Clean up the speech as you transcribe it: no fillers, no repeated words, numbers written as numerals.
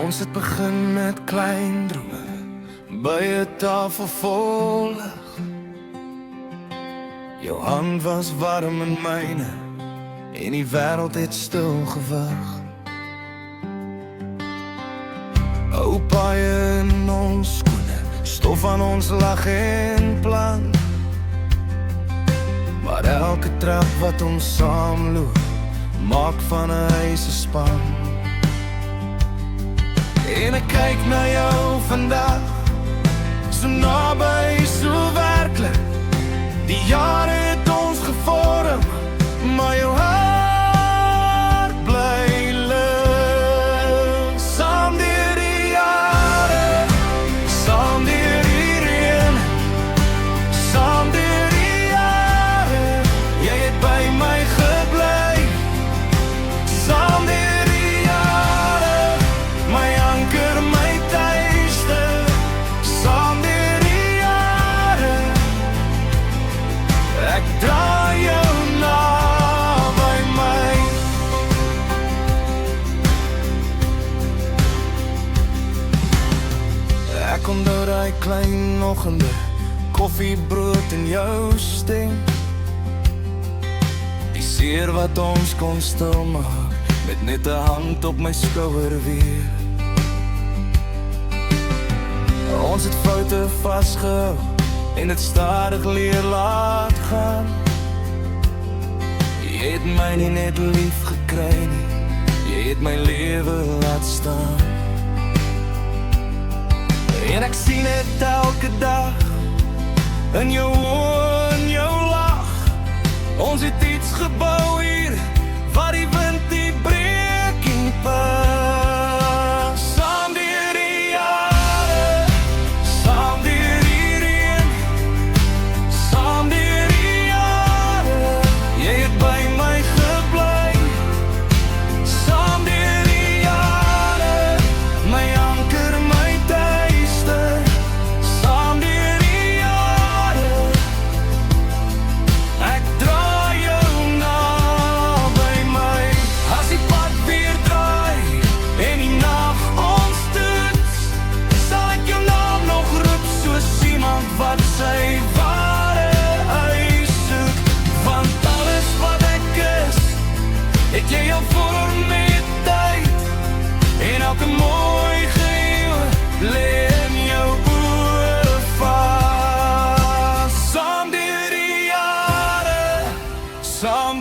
Ons het begin met klein drome by 'n tafel vol lig. Jou hand was warm in myne en die wêreld het stil gewag. Ou paaie in ons skoene, stof aan ons lag en plan. Maar elke trap wat ons saamloop, maak van 'n huis 'n span. En ek kyk na jou vandag, so naby, so werklik. Die jare het ons gevorm, maar jou hart bly lig. Saam deur die jare, saam deur die reën, saam deur die jare, jy het by my gebly. Saam deur die jare, my anker, my tuiste. Saam deur die jare, ek dra jou naby my. Ek onthou daai klein oggende, koffie, brood en jou stem. Die seer wat ons kon stil maak, met net 'n hand op my skouer weer. Ons het foute vasgehou en het stadig leer laat gaan. Jy het my nie net lief gekry nie, jy het my lewe laat staan. En ek sien dit elke dag, in jou oë, in jou lach. Ons het iets gebou hier, waar die wind die breking pas. Saam deur die jare, saam deur die reën, saam deur die jare, jy het by my gebly. Saam deur die jare, my anker, my tuiste. Saam deur die jare, ek dra jou naby my. As die pad weer draai en die nag ons toets, sal ek jou naam nog roep soos iemand wat sy ware huis soek. Want alles wat ek is, het jy al voor met tyd. En elke mooi geheel lê in jou oë vas. Saam deur die jare, saam